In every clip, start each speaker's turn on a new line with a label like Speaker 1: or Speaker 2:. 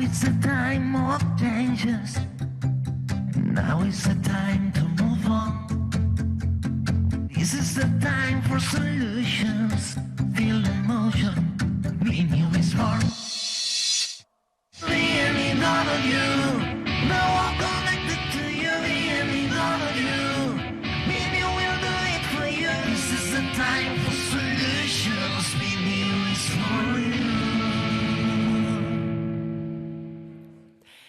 Speaker 1: it's a time of changes. Now is the time to move on. This is the time for solutions. Feel the motion. Be new is born. Me and all of you. Now I'm connected to you. Me and all of you. Me new will do it for you. This is the time for solutions. Be new is for you.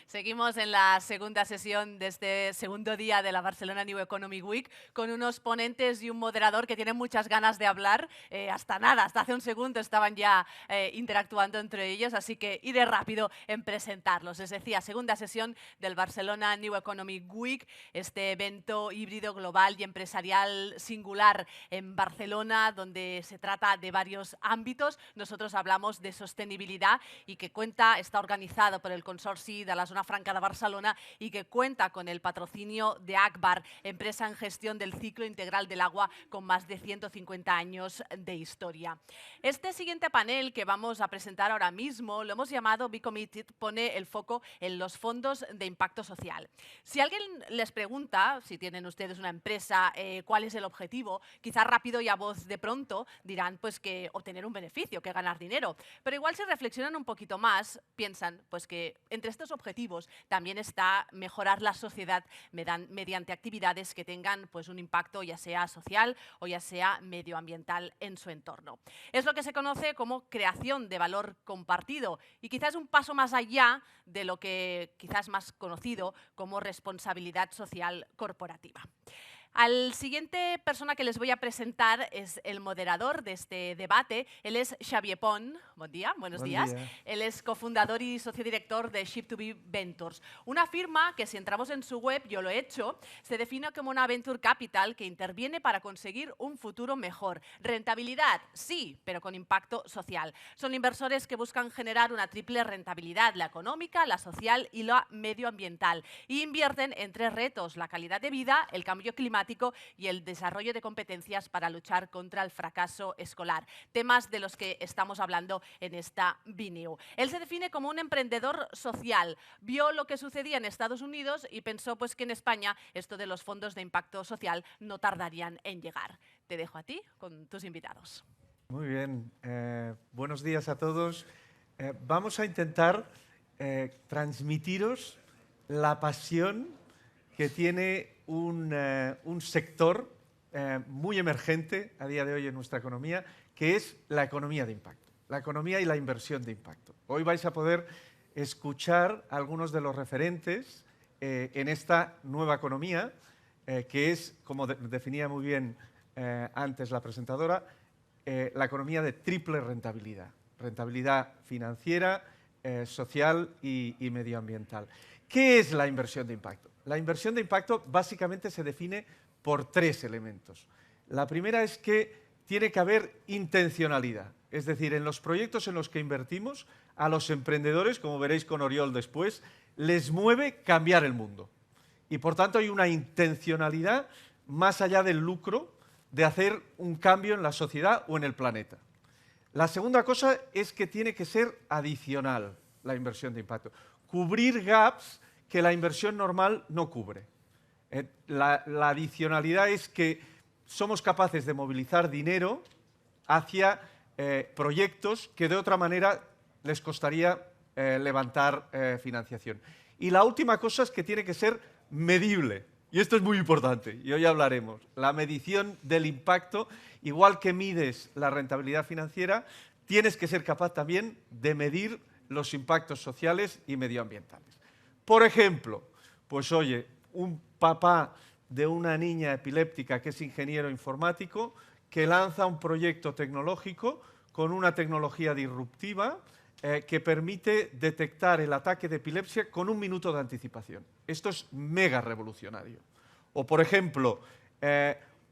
Speaker 2: Seguimos en la segunda sesión de este segundo día de la Barcelona New Economy Week con unos ponentes y un moderador que tienen muchas ganas de hablar. Hasta hace un segundo estaban ya interactuando entre ellos, así que iré rápido en presentarlos. Les decía, segunda sesión del Barcelona New Economy Week, este evento híbrido global y empresarial singular en Barcelona, donde se trata de varios ámbitos. Nosotros hablamos de sostenibilidad y que está organizado por el Consorci de la Zona Franca de Barcelona y que cuenta con el patrocinio de Agbar, empresa en gestión del ciclo integral del agua con más de 150 años de historia. Este siguiente panel que vamos a presentar ahora mismo lo hemos llamado Be Committed, pone el foco en los fondos de impacto social. Si alguien les pregunta, si tienen ustedes una empresa, cuál es el objetivo, quizás rápido y a voz de pronto dirán pues que obtener un beneficio, que ganar dinero. Pero igual si reflexionan un poquito más, piensan pues que entre estos objetivos también está mejorar la sociedad mediante actividades que tengan pues, un impacto ya sea social o ya sea medioambiental en su entorno. Es lo que se conoce como creación de valor compartido y quizás un paso más allá de lo que quizás más conocido como responsabilidad social corporativa. Al siguiente persona que les voy a presentar es el moderador de este debate. Él es Xavier Pont. Buen día, buenos días. Él es cofundador y socio director de Ship2B Ventures, una firma que si entramos en su web, yo lo he hecho, se define como una venture capital que interviene para conseguir un futuro mejor. Rentabilidad, sí, pero con impacto social. Son inversores que buscan generar una triple rentabilidad, la económica, la social y la medioambiental. Y invierten en tres retos: la calidad de vida, el cambio climático y el desarrollo de competencias para luchar contra el fracaso escolar, temas de los que estamos hablando en esta BNew. Él se define como un emprendedor social, vio lo que sucedía en Estados Unidos y pensó pues, que en España esto de los fondos de impacto social no tardarían en llegar. Te dejo a ti con tus invitados.
Speaker 3: Muy bien, buenos días a todos. Vamos a intentar transmitiros la pasión que tiene un sector muy emergente a día de hoy en nuestra economía, que es la economía de impacto, la economía y la inversión de impacto. Hoy vais a poder escuchar a algunos de los referentes en esta nueva economía, que es, como definía muy bien antes la presentadora, la economía de triple rentabilidad. Rentabilidad financiera, social y medioambiental. ¿Qué es la inversión de impacto? La inversión de impacto básicamente se define por tres elementos. La primera es que tiene que haber intencionalidad, es decir, en los proyectos en los que invertimos, a los emprendedores, como veréis con Oriol después, les mueve cambiar el mundo. Y por tanto hay una intencionalidad más allá del lucro de hacer un cambio en la sociedad o en el planeta. La segunda cosa es que tiene que ser adicional la inversión de impacto, cubrir gaps que la inversión normal no cubre. La adicionalidad es que somos capaces de movilizar dinero hacia proyectos que de otra manera les costaría levantar financiación. Y la última cosa es que tiene que ser medible. Y esto es muy importante, y hoy hablaremos. La medición del impacto, igual que mides la rentabilidad financiera, tienes que ser capaz también de medir los impactos sociales y medioambientales. Por ejemplo, pues oye, un papá de una niña epiléptica que es ingeniero informático, que lanza un proyecto tecnológico con una tecnología disruptiva que permite detectar el ataque de epilepsia con 1 minuto de anticipación. Esto es mega revolucionario. O, por ejemplo,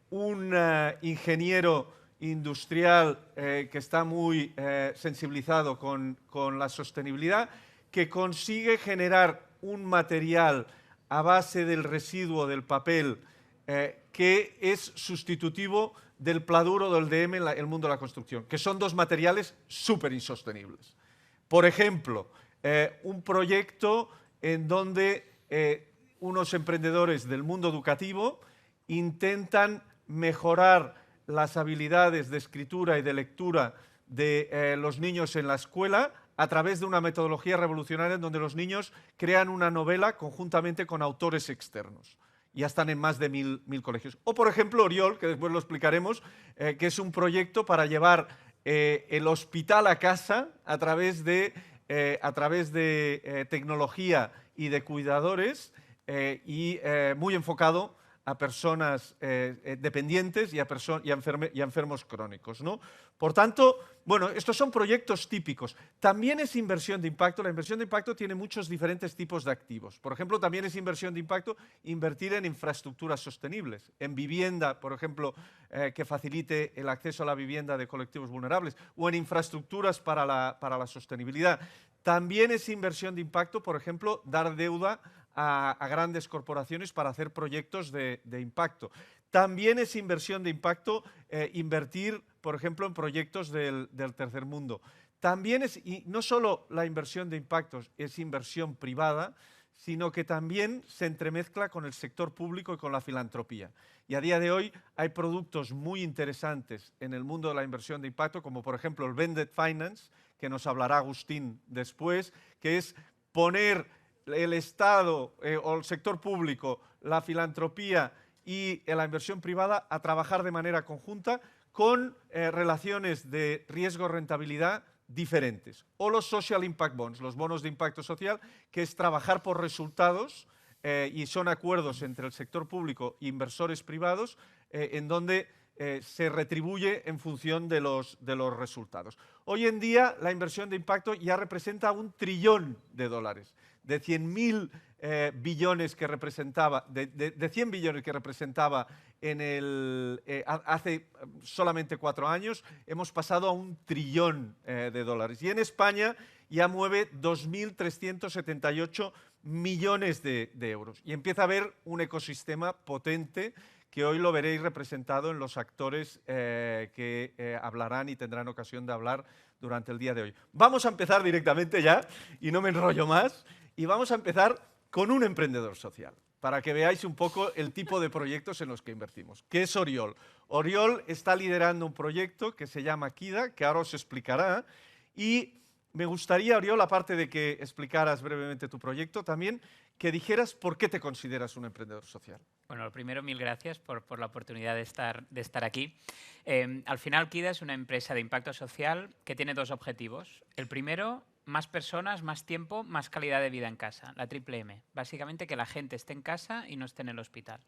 Speaker 3: un ingeniero industrial que está muy sensibilizado con la sostenibilidad, que consigue generar un material a base del residuo del papel que es sustitutivo del Pladur o del DM en el mundo de la construcción, que son dos materiales súper insostenibles. Por ejemplo, un proyecto en donde unos emprendedores del mundo educativo intentan mejorar las habilidades de escritura y de lectura de los niños en la escuela a través de una metodología revolucionaria en donde los niños crean una novela conjuntamente con autores externos. Ya están en más de 1000 colegios. O, por ejemplo, Oriol, que después lo explicaremos, que es un proyecto para llevar el hospital a casa a través de tecnología y de cuidadores muy enfocado a personas dependientes y a enfermos crónicos, ¿no? Por tanto, bueno, estos son proyectos típicos. También es inversión de impacto. La inversión de impacto tiene muchos diferentes tipos de activos. Por ejemplo, también es inversión de impacto invertir en infraestructuras sostenibles, en vivienda, por ejemplo, que facilite el acceso a la vivienda de colectivos vulnerables, o en infraestructuras para la sostenibilidad. También es inversión de impacto, por ejemplo, dar deuda a grandes corporaciones para hacer proyectos de impacto. También es inversión de impacto invertir, por ejemplo, en proyectos del tercer mundo. También y no solo la inversión de impactos es inversión privada, sino que también se entremezcla con el sector público y con la filantropía. Y a día de hoy hay productos muy interesantes en el mundo de la inversión de impacto, como por ejemplo el Blended Finance, que nos hablará Agustín después, que es poner el Estado o el sector público, la filantropía y la inversión privada a trabajar de manera conjunta con relaciones de riesgo-rentabilidad diferentes. O los Social Impact Bonds, los bonos de impacto social, que es trabajar por resultados y son acuerdos entre el sector público e inversores privados en donde se retribuye en función de los resultados. Hoy en día la inversión de impacto ya representa $1 trillón, de 100.000 billones que representaba, de 100 billones que representaba hace solamente 4 años, hemos pasado a $1 trillón. Y en España ya mueve 2.378 millones de euros. Y empieza a haber un ecosistema potente que hoy lo veréis representado en los actores que hablarán y tendrán ocasión de hablar durante el día de hoy. Vamos a empezar directamente ya, y no me enrollo más, y vamos a empezar con un emprendedor social, para que veáis un poco el tipo de proyectos en los que invertimos, que es Oriol. Oriol está liderando un proyecto que se llama Kida, que ahora os explicará, y me gustaría, Oriol, aparte de que explicaras brevemente tu proyecto, también que dijeras por qué te consideras un emprendedor social.
Speaker 4: Bueno, lo primero, mil gracias por la oportunidad de estar aquí. Al final, Kida es una empresa de impacto social que tiene 2 objetivos. El primero, más personas, más tiempo, más calidad de vida en casa, la triple M. Básicamente que la gente esté en casa y no esté en el hospital.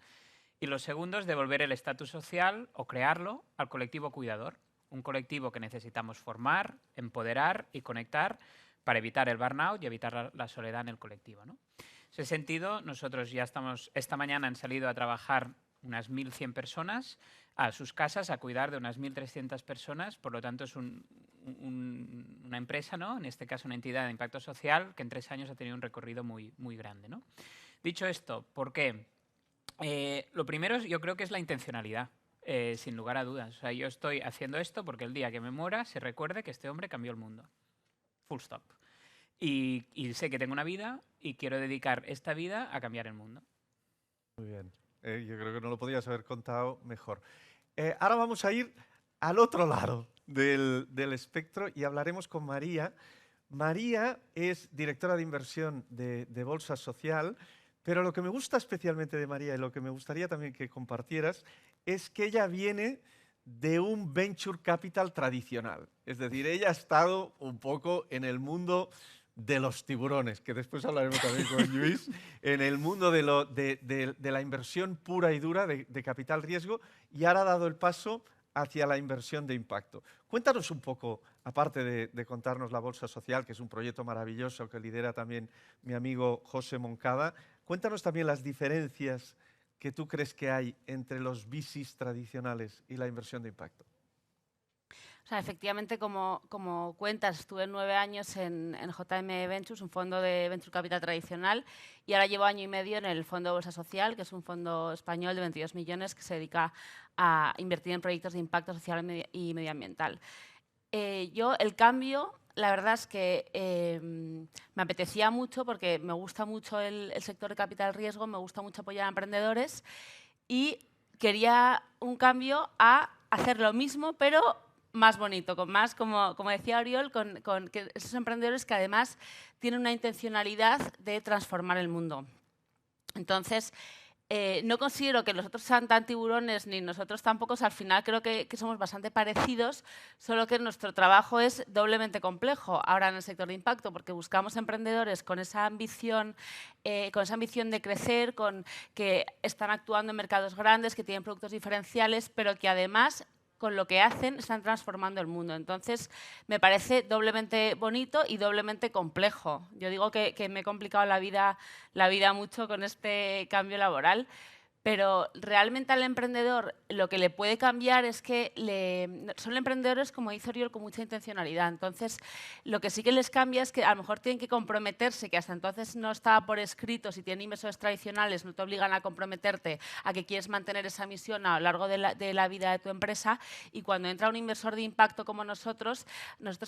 Speaker 4: Y lo segundo es devolver el estatus social o crearlo al colectivo cuidador. Un colectivo que necesitamos formar, empoderar y conectar para evitar el burnout y evitar la soledad en el colectivo, ¿no? En ese sentido, nosotros ya esta mañana han salido a trabajar unas 1.100 personas a sus casas a cuidar de unas 1.300 personas, por lo tanto es una empresa, ¿no? En este caso una entidad de impacto social que en 3 años ha tenido un recorrido muy grande, ¿no? Dicho esto, ¿por qué? Lo primero yo creo que es la intencionalidad, sin lugar a dudas. O sea, yo estoy haciendo esto porque el día que me muera se recuerde que este hombre cambió el mundo. Full stop. Y sé que tengo una vida y quiero dedicar esta vida a cambiar el mundo.
Speaker 3: Muy bien. Yo creo que no lo podías haber contado mejor. Ahora vamos a ir al otro lado del espectro y hablaremos con María. María es directora de inversión de Bolsa Social, pero lo que me gusta especialmente de María y lo que me gustaría también que compartieras es que ella viene de un venture capital tradicional. Es decir, ella ha estado un poco en el mundo de los tiburones, que después hablaremos también con Luis, en el mundo de la inversión pura y dura de capital riesgo, y ahora ha dado el paso hacia la inversión de impacto. Cuéntanos un poco, aparte de contarnos la Bolsa Social, que es un proyecto maravilloso que lidera también mi amigo José Moncada, cuéntanos también las diferencias que tú crees que hay entre los VCs tradicionales y la inversión de impacto.
Speaker 5: O sea, efectivamente, como cuentas, estuve 9 años en JM Ventures, un fondo de Venture Capital tradicional, y ahora llevo 1 año y medio en el Fondo Bolsa Social, que es un fondo español de 22 millones que se dedica a invertir en proyectos de impacto social y medioambiental. El cambio, la verdad es que me apetecía mucho porque me gusta mucho el sector de capital riesgo, me gusta mucho apoyar a emprendedores y quería un cambio a hacer lo mismo, pero más bonito, con más, como decía Oriol, con que esos emprendedores que además tienen una intencionalidad de transformar el mundo. Entonces, no considero que los otros sean tan tiburones ni nosotros tampoco, al final creo que somos bastante parecidos, solo que nuestro trabajo es doblemente complejo ahora en el sector de impacto, porque buscamos emprendedores con esa ambición de crecer, que están actuando en mercados grandes, que tienen productos diferenciales, pero que además con lo que hacen están transformando el mundo. Entonces, me parece doblemente bonito y doblemente complejo. Yo digo que me he complicado la vida mucho con este cambio laboral, pero realmente al emprendedor lo que le puede cambiar es que son emprendedores, como dice Oriol, con mucha intencionalidad. Entonces, lo que sí que les cambia es que a lo mejor tienen que comprometerse, que hasta entonces no estaba por escrito. Si tienen inversores tradicionales, no te obligan a comprometerte a que quieres mantener esa misión a lo largo de la vida de tu empresa. Y cuando entra un inversor de impacto como nosotros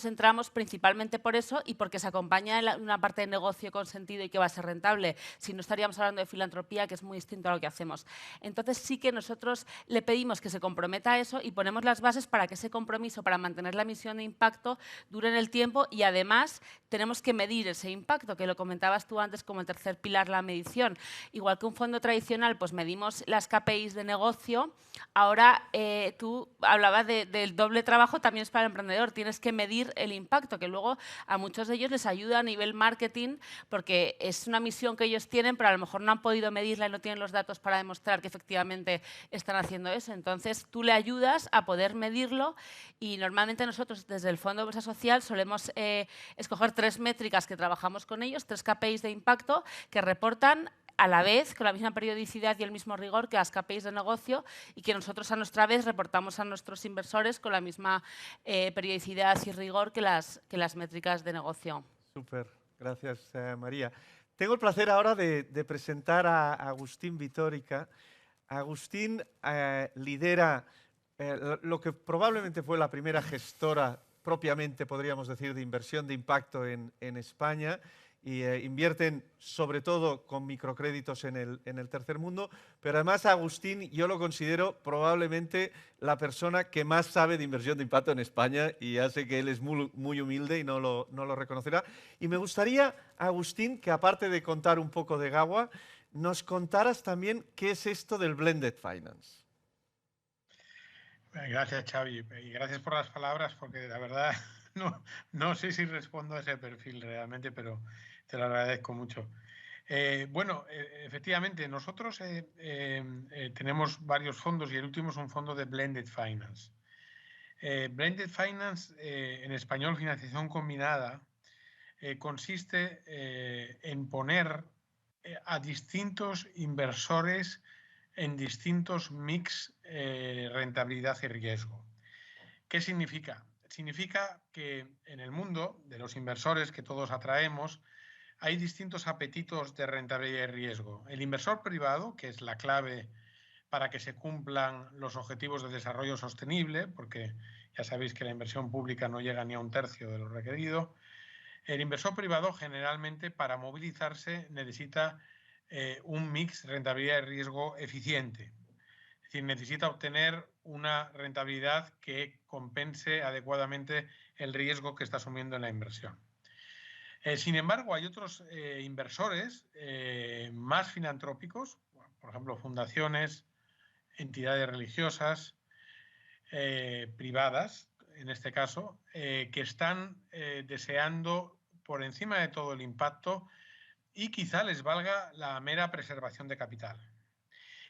Speaker 5: entramos principalmente por eso y porque se acompaña en una parte de negocio con sentido y que va a ser rentable. Si no, estaríamos hablando de filantropía, que es muy distinto a lo que hacemos. Entonces sí que nosotros le pedimos que se comprometa a eso y ponemos las bases para que ese compromiso para mantener la misión de impacto dure en el tiempo y además tenemos que medir ese impacto, que lo comentabas tú antes como el tercer pilar, la medición. Igual que un fondo tradicional, pues medimos las KPIs de negocio, ahora tú hablabas del doble trabajo, también es para el emprendedor, tienes que medir el impacto, que luego a muchos de ellos les ayuda a nivel marketing porque es una misión que ellos tienen, pero a lo mejor no han podido medirla y no tienen los datos para demostrar que efectivamente están haciendo eso. Entonces, tú le ayudas a poder medirlo y normalmente nosotros desde el Fondo de Bolsa Social solemos escoger 3 métricas que trabajamos con ellos, 3 KPIs de impacto que reportan a la vez, con la misma periodicidad y el mismo rigor que las KPIs de negocio y que nosotros a nuestra vez reportamos a nuestros inversores con la misma periodicidad y rigor que las métricas de negocio.
Speaker 3: Súper, gracias María. Tengo el placer ahora de presentar a Agustín Vitórica. Agustín lidera lo que probablemente fue la primera gestora, propiamente podríamos decir, de inversión de impacto en España. Y invierten sobre todo con microcréditos en el tercer mundo, pero además Agustín yo lo considero probablemente la persona que más sabe de inversión de impacto en España y ya sé que él es muy humilde y no lo reconocerá. Y me gustaría, Agustín, que aparte de contar un poco de Gawa, nos contaras también qué es esto del Blended Finance.
Speaker 6: Gracias, Xavi, y gracias por las palabras, porque la verdad no sé si respondo a ese perfil realmente, pero te lo agradezco mucho. Bueno, efectivamente, nosotros tenemos varios fondos y el último es un fondo de Blended Finance. Blended Finance, en español financiación combinada, consiste en poner a distintos inversores en distintos mix rentabilidad y riesgo. ¿Qué significa? Significa que en el mundo de los inversores que todos atraemos hay distintos apetitos de rentabilidad y riesgo. El inversor privado, que es la clave para que se cumplan los objetivos de desarrollo sostenible, porque ya sabéis que la inversión pública no llega ni a 1/3 de lo requerido. El inversor privado generalmente para movilizarse necesita un mix rentabilidad y riesgo eficiente. Es decir, necesita obtener una rentabilidad que compense adecuadamente el riesgo que está asumiendo en la inversión. Sin embargo, hay otros inversores más filantrópicos, por ejemplo, fundaciones, entidades religiosas, privadas, en este caso, que están deseando por encima de todo el impacto y quizá les valga la mera preservación de capital.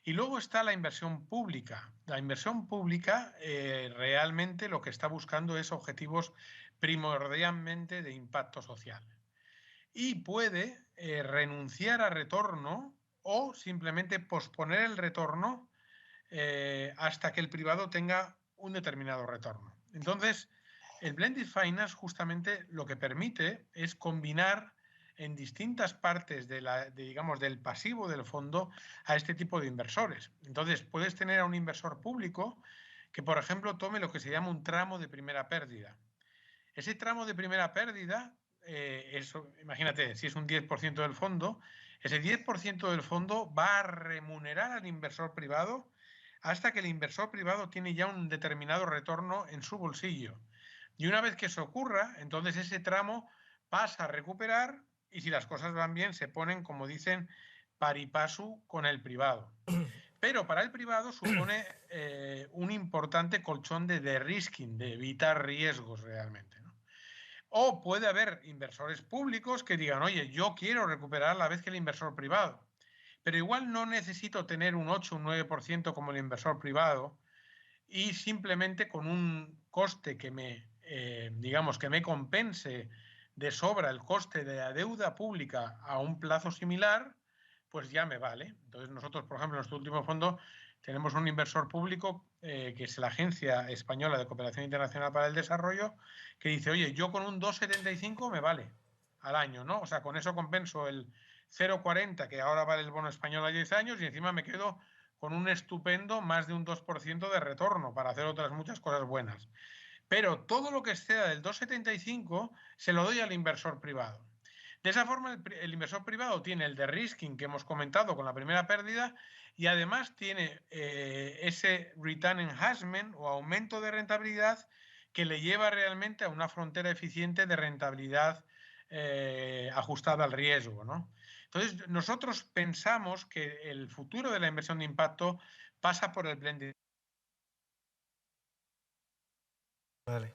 Speaker 6: Y luego está la inversión pública. La inversión pública realmente lo que está buscando es objetivos primordialmente de impacto social. Y puede renunciar a retorno o simplemente posponer el retorno hasta que el privado tenga un determinado retorno. Entonces, el Blended Finance justamente lo que permite es combinar en distintas partes digamos, del pasivo del fondo a este tipo de inversores. Entonces, puedes tener a un inversor público que, por ejemplo, tome lo que se llama un tramo de primera pérdida. Ese tramo de primera pérdida eso, imagínate, si es un 10% del fondo, ese 10% del fondo va a remunerar al inversor privado hasta que el inversor privado tiene ya un determinado retorno en su bolsillo. Y una vez que eso ocurra, entonces ese tramo pasa a recuperar y si las cosas van bien se ponen, como dicen, pari passu con el privado. Pero para el privado supone un importante colchón de de-risking, de evitar riesgos realmente, ¿no? O puede haber inversores públicos que digan, oye, yo quiero recuperar la vez que el inversor privado, pero igual no necesito tener un 8 o un 9% como el inversor privado y simplemente con un coste que digamos, que me compense de sobra el coste de la deuda pública a un plazo similar, pues ya me vale. Entonces nosotros, por ejemplo, en nuestro último fondo tenemos un inversor público que es la Agencia Española de Cooperación Internacional para el Desarrollo, que dice, oye, yo con un 2,75 me vale al año, ¿no? O sea, con eso compenso el 0,40 que ahora vale el bono español a 10 años y encima me quedo con un estupendo más de un 2% de retorno para hacer otras muchas cosas buenas. Pero todo lo que exceda del 2,75 se lo doy al inversor privado. De esa forma, el inversor privado tiene el de-risking que hemos comentado con la primera pérdida y además tiene ese return enhancement o aumento de rentabilidad que le lleva realmente a una frontera eficiente de rentabilidad ajustada al riesgo, ¿no? Entonces, nosotros pensamos que el futuro de la inversión de impacto pasa por el blended.
Speaker 3: Vale.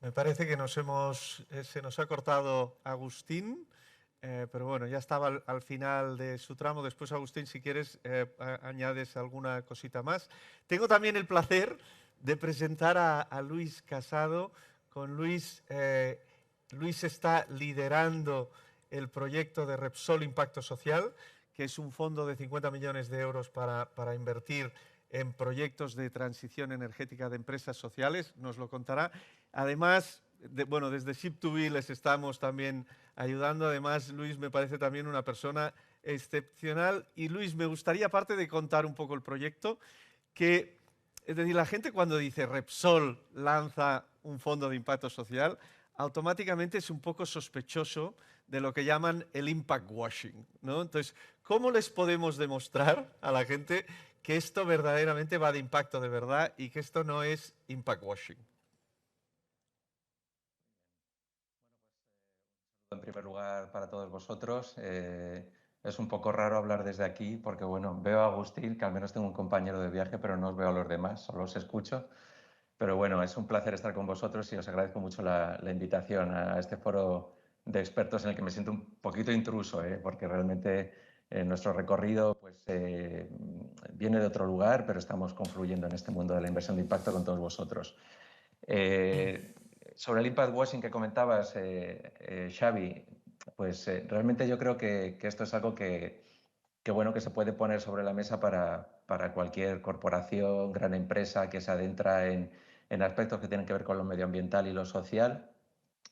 Speaker 3: Me parece que se nos ha cortado Agustín, pero bueno, ya estaba al final de su tramo. Después, Agustín, si quieres, añades alguna cosita más. Tengo también el placer de presentar a Luis Casado. Con Luis, Luis está liderando el proyecto de Repsol Impacto Social, que es un fondo de 50 millones de euros para invertir en proyectos de transición energética de empresas sociales, nos lo contará. Además, bueno, desde Ship2B les estamos también ayudando. Además, Luis me parece también una persona excepcional. Y Luis, me gustaría, aparte de contar un poco el proyecto, es decir, la gente cuando dice Repsol lanza un fondo de impacto social, automáticamente es un poco sospechoso de lo que llaman el impact washing, ¿no? Entonces, ¿cómo les podemos demostrar a la gente que esto verdaderamente va de impacto de verdad y que esto no es impact washing?
Speaker 7: En primer lugar, para todos vosotros, es un poco raro hablar desde aquí porque, bueno, veo a Agustín, que al menos tengo un compañero de viaje, pero no os veo a los demás, solo os escucho. Pero bueno, es un placer estar con vosotros y os agradezco mucho la invitación a este foro de expertos en el que me siento un poquito intruso, porque realmente nuestro recorrido pues, viene de otro lugar, pero estamos confluyendo en este mundo de la inversión de impacto con todos vosotros. Sobre el impact washing que comentabas, Xavi, pues realmente yo creo que esto es algo que se puede poner sobre la mesa para cualquier corporación, gran empresa que se adentra en aspectos que tienen que ver con lo medioambiental y lo social,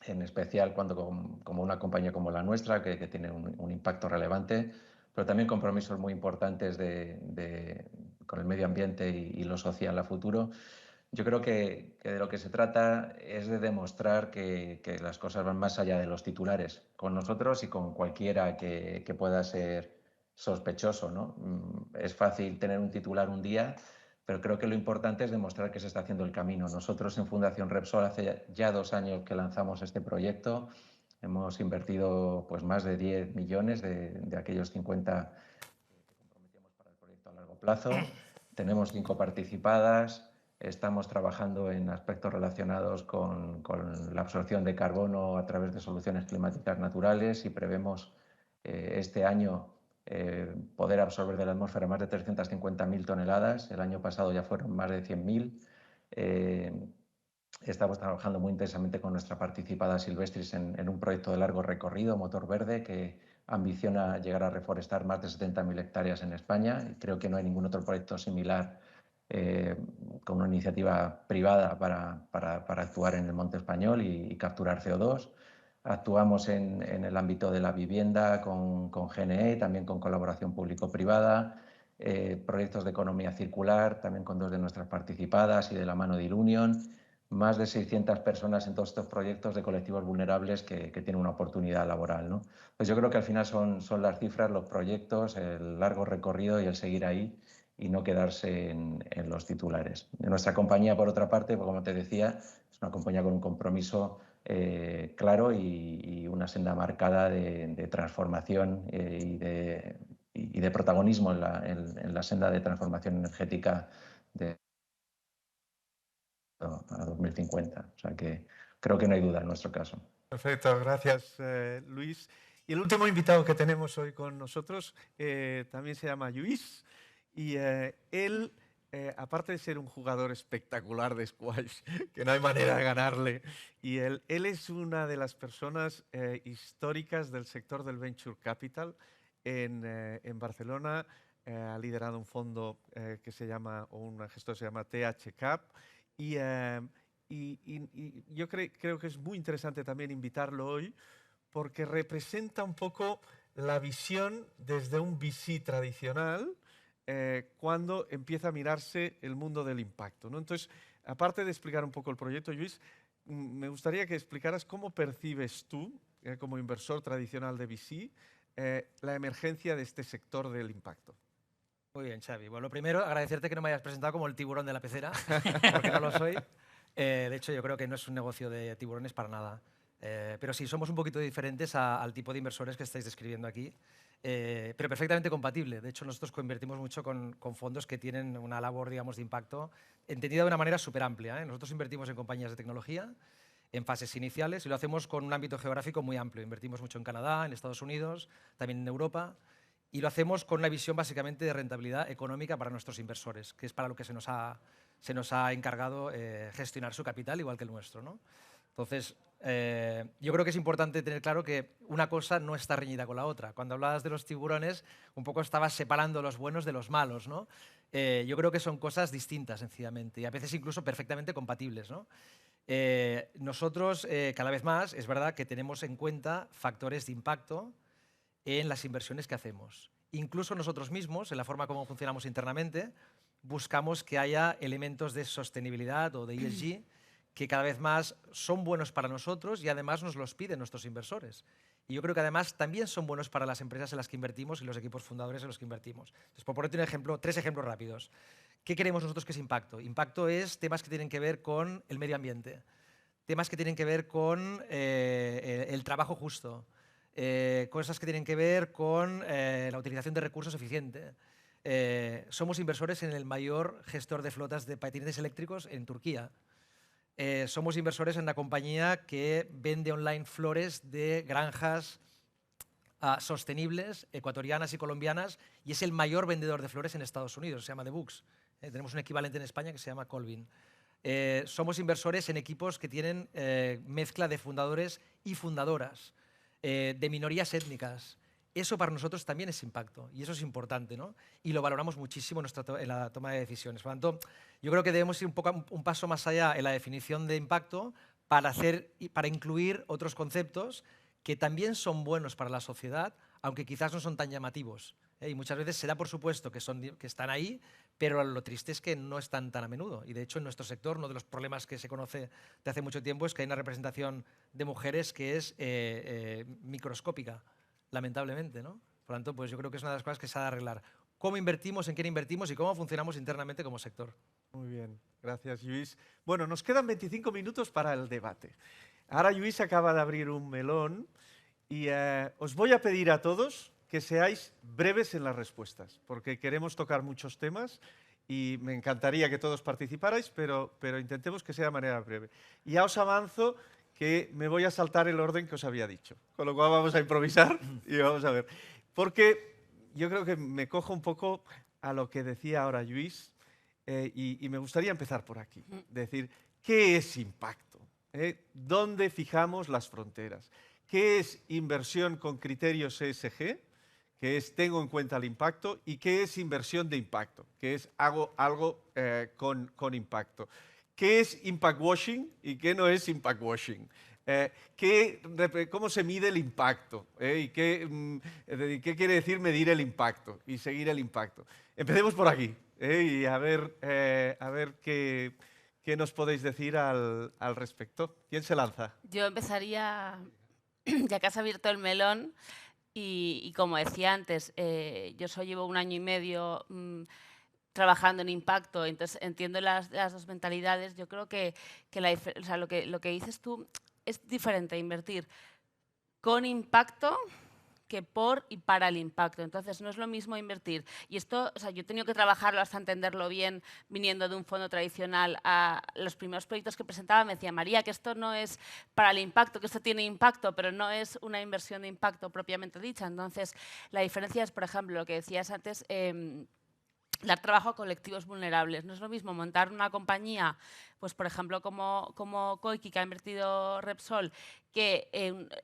Speaker 7: en especial cuando como una compañía como la nuestra, que tiene un impacto relevante, pero también compromisos muy importantes con el medio ambiente y lo social a futuro. Yo creo que de lo que se trata es de demostrar que las cosas van más allá de los titulares, con nosotros y con cualquiera que pueda ser sospechoso, ¿no? Es fácil tener un titular un día, pero creo que lo importante es demostrar que se está haciendo el camino. Nosotros en Fundación Repsol hace ya 2 años que lanzamos este proyecto, hemos invertido pues, más de 10 millones de aquellos 50 que comprometíamos para el proyecto a largo plazo. Tenemos 5 participadas, estamos trabajando en aspectos relacionados con la absorción de carbono a través de soluciones climáticas naturales y prevemos este año poder absorber de la atmósfera más de 350.000 toneladas. El año pasado ya fueron más de 100.000. Estamos trabajando muy intensamente con nuestra participada Silvestris en un proyecto de largo recorrido, Motor Verde, que ambiciona llegar a reforestar más de 70.000 hectáreas en España. Y creo que no hay ningún otro proyecto similar con una iniciativa privada para actuar en el monte español y capturar CO2. Actuamos en el ámbito de la vivienda con GNE, también con colaboración público-privada, proyectos de economía circular, también con 2 de nuestras participadas y de la mano de Ilunion. más de 600 personas en todos estos proyectos de colectivos vulnerables que tienen una oportunidad laboral, ¿no? Pues yo creo que al final son las cifras, los proyectos, el largo recorrido y el seguir ahí y no quedarse en los titulares. Nuestra compañía, por otra parte, pues como te decía, es una compañía con un compromiso claro y una senda marcada de transformación y de protagonismo en la senda de transformación energética a 2050. O sea que creo que no hay duda en nuestro caso.
Speaker 3: Perfecto, gracias Luis. Y el último invitado que tenemos hoy con nosotros también se llama Lluís y él, aparte de ser un jugador espectacular de squash, que no hay manera de ganarle, y él es una de las personas históricas del sector del Venture Capital en Barcelona. Ha liderado un fondo que se llama, o una gestora que se llama TH Cap, y yo creo que es muy interesante también invitarlo hoy porque representa un poco la visión desde un VC tradicional cuando empieza a mirarse el mundo del impacto, ¿no? Entonces, aparte de explicar un poco el proyecto, Lluís, me gustaría que explicaras cómo percibes tú, como inversor tradicional de VC, la emergencia de este sector del impacto.
Speaker 8: Muy bien, Xavi. Bueno, lo primero, agradecerte que no me hayas presentado como el tiburón de la pecera, porque no lo soy. De hecho, yo creo que no es un negocio de tiburones para nada. Pero sí, somos un poquito diferentes al tipo de inversores que estáis describiendo aquí, pero perfectamente compatible. De hecho, nosotros coinvertimos mucho con fondos que tienen una labor, digamos, de impacto entendida de una manera súper amplia, ¿eh? Nosotros invertimos en compañías de tecnología en fases iniciales y lo hacemos con un ámbito geográfico muy amplio. Invertimos mucho en Canadá, en Estados Unidos, también en Europa. Y lo hacemos con una visión básicamente de rentabilidad económica para nuestros inversores, que es para lo que se nos ha encargado gestionar su capital, igual que el nuestro, ¿no? Entonces, yo creo que es importante tener claro que una cosa no está reñida con la otra. Cuando hablabas de los tiburones, un poco estabas separando los buenos de los malos, ¿no? Yo creo que son cosas distintas, sencillamente, y a veces incluso perfectamente compatibles, ¿no? Nosotros, cada vez más, es verdad que tenemos en cuenta factores de impacto en las inversiones que hacemos. Incluso nosotros mismos, en la forma como funcionamos internamente, buscamos que haya elementos de sostenibilidad o de ESG que cada vez más son buenos para nosotros y además nos los piden nuestros inversores. Y yo creo que además también son buenos para las empresas en las que invertimos y los equipos fundadores en los que invertimos. Entonces, por ponerte un ejemplo, 3 ejemplos rápidos. ¿Qué queremos nosotros que es impacto? Impacto es temas que tienen que ver con el medio ambiente, temas que tienen que ver con el trabajo justo, cosas que tienen que ver con la utilización de recursos eficiente. Somos inversores en el mayor gestor de flotas de patinetes eléctricos en Turquía. Somos inversores en una compañía que vende online flores de granjas sostenibles, ecuatorianas y colombianas, y es el mayor vendedor de flores en Estados Unidos, se llama The Books. Tenemos un equivalente en España que se llama Colvin. Somos inversores en equipos que tienen mezcla de fundadores y fundadoras, de minorías étnicas. Eso para nosotros también es impacto y eso es importante, ¿no? Y lo valoramos muchísimo en la toma de decisiones. Por lo tanto, yo creo que debemos ir un paso más allá en la definición de impacto para incluir otros conceptos que también son buenos para la sociedad, aunque quizás no son tan llamativos. Y muchas veces se da por supuesto que están ahí, pero lo triste es que no están tan a menudo. Y de hecho en nuestro sector uno de los problemas que se conoce de hace mucho tiempo es que hay una representación de mujeres que es microscópica, lamentablemente, ¿no? Por lo tanto, pues yo creo que es una de las cosas que se ha de arreglar. ¿Cómo invertimos, en quién invertimos y cómo funcionamos internamente como sector?
Speaker 3: Muy bien, gracias Lluís. Bueno, nos quedan 25 minutos para el debate. Ahora Lluís acaba de abrir un melón y os voy a pedir a todos que seáis breves en las respuestas, porque queremos tocar muchos temas y me encantaría que todos participarais, pero intentemos que sea de manera breve. Y ya os avanzo que me voy a saltar el orden que os había dicho, con lo cual vamos a improvisar y vamos a ver. Porque yo creo que me cojo un poco a lo que decía ahora Lluís y me gustaría empezar por aquí. Decir, ¿qué es impacto? ¿Dónde fijamos las fronteras? ¿Qué es inversión con criterios ESG? ¿Qué es tengo en cuenta el impacto? ¿Y qué es inversión de impacto? ¿Qué es hago algo con impacto? ¿Qué es impact washing y qué no es impact washing? ¿Cómo se mide el impacto? ¿Y qué quiere decir medir el impacto y seguir el impacto? Empecemos por aquí y a ver qué ¿Qué nos podéis decir al respecto? ¿Quién se lanza?
Speaker 5: Yo empezaría, ya que has abierto el melón, y como decía antes, llevo 1 año y medio trabajando en impacto, entonces entiendo las dos mentalidades. Yo creo que lo que dices tú es diferente, invertir con impacto que por y para el impacto. Entonces, no es lo mismo invertir. Y esto, yo he tenido que trabajarlo hasta entenderlo bien, viniendo de un fondo tradicional. A los primeros proyectos que presentaba me decía, María, que esto no es para el impacto, que esto tiene impacto, pero no es una inversión de impacto propiamente dicha. Entonces, la diferencia es, por ejemplo, lo que decías antes, dar trabajo a colectivos vulnerables. No es lo mismo montar una compañía, pues por ejemplo como Koiki, que ha invertido Repsol, que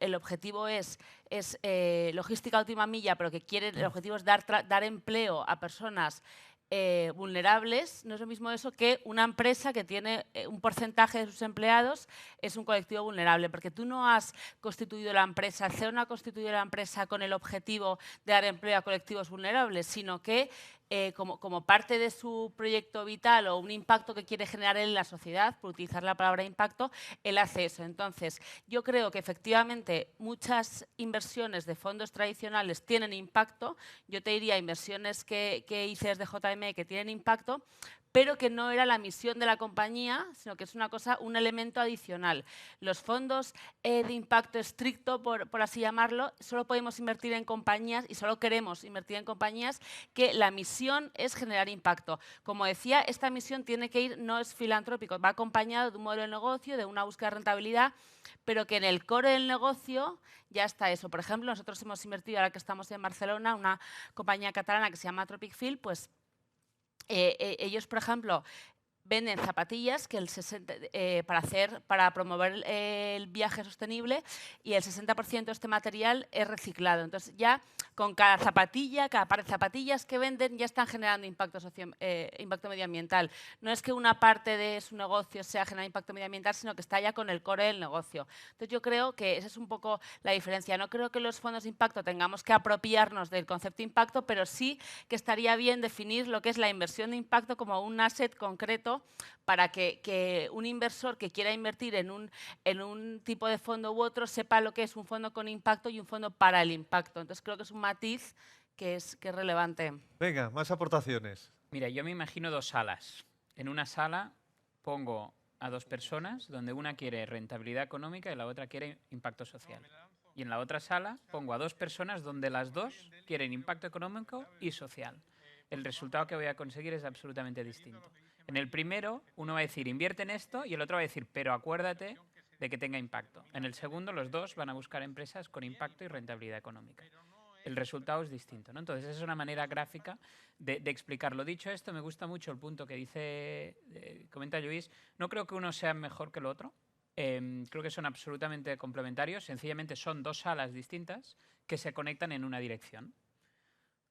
Speaker 5: el objetivo es logística última milla, pero que el objetivo es dar empleo a personas vulnerables. No es lo mismo eso que una empresa que tiene un porcentaje de sus empleados es un colectivo vulnerable, porque tú no has constituido la empresa, CEO no ha constituido la empresa con el objetivo de dar empleo a colectivos vulnerables, sino que como parte de su proyecto vital o un impacto que quiere generar en la sociedad, por utilizar la palabra impacto, él hace eso. Entonces, yo creo que efectivamente muchas inversiones de fondos tradicionales tienen impacto. Yo te diría inversiones que hice desde JME que tienen impacto, pero que no era la misión de la compañía, sino que es un elemento adicional. Los fondos de impacto estricto, por así llamarlo, solo podemos invertir en compañías y solo queremos invertir en compañías que la misión es generar impacto. Como decía, esta misión tiene que ir, no es filantrópico, va acompañado de un modelo de negocio, de una búsqueda de rentabilidad, pero que en el core del negocio ya está eso. Por ejemplo, nosotros hemos invertido, ahora que estamos en Barcelona, una compañía catalana que se llama Tropic Field, pues ellos, por ejemplo, venden zapatillas que para promover el viaje sostenible, y el 60% de este material es reciclado. Entonces, ya con cada par de zapatillas que venden ya están generando impacto medioambiental. No es que una parte de su negocio sea generar impacto medioambiental, sino que está ya con el core del negocio. Entonces, yo creo que esa es un poco la diferencia. No creo que los fondos de impacto tengamos que apropiarnos del concepto de impacto, pero sí que estaría bien definir lo que es la inversión de impacto como un asset concreto, para que un inversor que quiera invertir en un tipo de fondo u otro sepa lo que es un fondo con impacto y un fondo para el impacto. Entonces creo que es un matiz que es relevante.
Speaker 3: Venga, más aportaciones.
Speaker 4: Mira, yo me imagino 2 salas. En una sala pongo a 2 personas, donde una quiere rentabilidad económica y la otra quiere impacto social. Y en la otra sala pongo a 2 personas donde las 2 quieren impacto económico y social. El resultado que voy a conseguir es absolutamente distinto. En el primero, uno va a decir, invierte en esto, y el otro va a decir, pero acuérdate de que tenga impacto. En el segundo, los dos van a buscar empresas con impacto y rentabilidad económica. El resultado es distinto, ¿no? Entonces, esa es una manera gráfica de explicarlo. Dicho esto, me gusta mucho el punto que comenta Lluís. No creo que uno sea mejor que el otro. Creo que son absolutamente complementarios. Sencillamente son 2 salas distintas que se conectan en una dirección.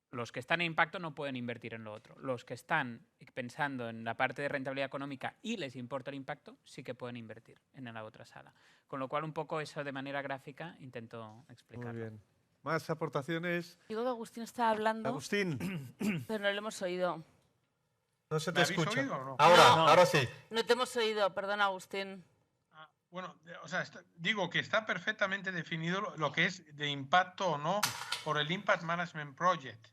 Speaker 4: Los que están en impacto no pueden invertir en lo otro. Los que están pensando en la parte de rentabilidad económica y les importa el impacto, sí que pueden invertir en la otra sala. Con lo cual, un poco eso de manera gráfica intento explicarlo.
Speaker 3: Muy bien. ¿Más aportaciones?
Speaker 5: Digo que Agustín estaba hablando,
Speaker 3: Agustín,
Speaker 5: pero no lo hemos oído.
Speaker 3: no se te
Speaker 6: ¿Me habéis
Speaker 3: escucha.
Speaker 6: oído o no?
Speaker 3: Ahora sí.
Speaker 5: No te hemos oído, perdón, Agustín.
Speaker 6: Bueno, o sea, digo que está perfectamente definido lo que es de impacto o no por el Impact Management Project.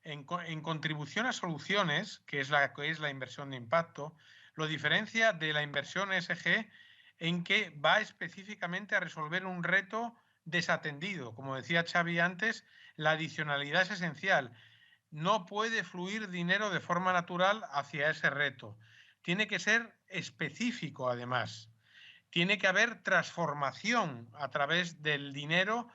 Speaker 6: En contribución a soluciones, que es la inversión de impacto, lo diferencia de la inversión ESG en que va específicamente a resolver un reto desatendido. Como decía Xavi antes, la adicionalidad es esencial. No puede fluir dinero de forma natural hacia ese reto. Tiene que ser específico, además. Tiene que haber transformación a través del dinero.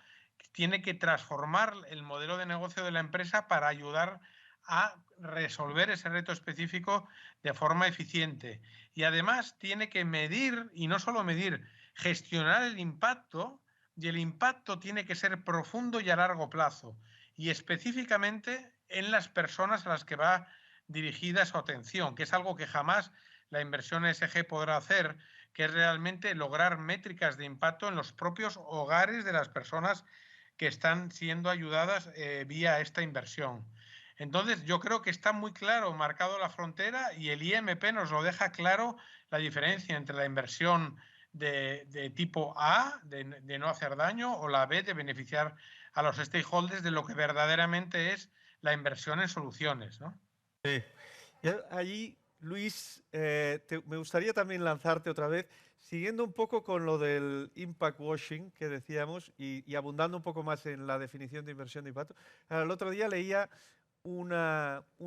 Speaker 6: Tiene que transformar el modelo de negocio de la empresa para ayudar a resolver ese reto específico de forma eficiente. Y además tiene que medir, y no solo medir, gestionar el impacto, y el impacto tiene que ser profundo y a largo plazo, y específicamente en las personas a las que va dirigida su atención, que es algo que jamás la inversión ESG podrá hacer, que es realmente lograr métricas de impacto en los propios hogares de las personas que están siendo ayudadas vía esta inversión. Entonces, yo creo que está muy claro marcado la frontera y el IMP nos lo deja claro la diferencia entre la inversión de tipo A, de no hacer daño, o la B, de beneficiar a los stakeholders de lo que verdaderamente es la inversión en soluciones, ¿no?
Speaker 3: Sí. Y allí, Luis, me gustaría también lanzarte otra vez, siguiendo un poco con lo del impact washing que decíamos y abundando un poco más en la definición de inversión de impacto. El otro día leía un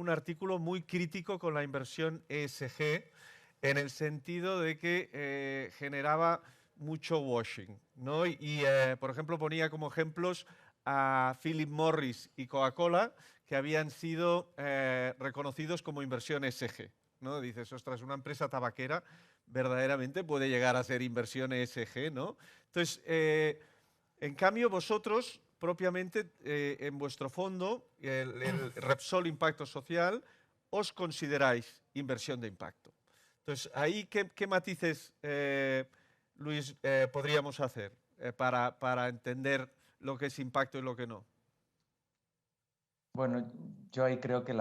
Speaker 3: artículo muy crítico con la inversión ESG en el sentido de que generaba mucho washing, ¿no? Por ejemplo, ponía como ejemplos a Philip Morris y Coca-Cola, que habían sido reconocidos como inversión ESG, ¿no? Dices, ostras, una empresa tabaquera verdaderamente puede llegar a ser inversión ESG, ¿no? Entonces, en cambio, vosotros propiamente en vuestro fondo, el Repsol Impacto Social, os consideráis inversión de impacto. Entonces, ahí, ¿qué matices, Luis, podríamos hacer para entender lo que es impacto y lo que no?
Speaker 7: Bueno, yo ahí creo que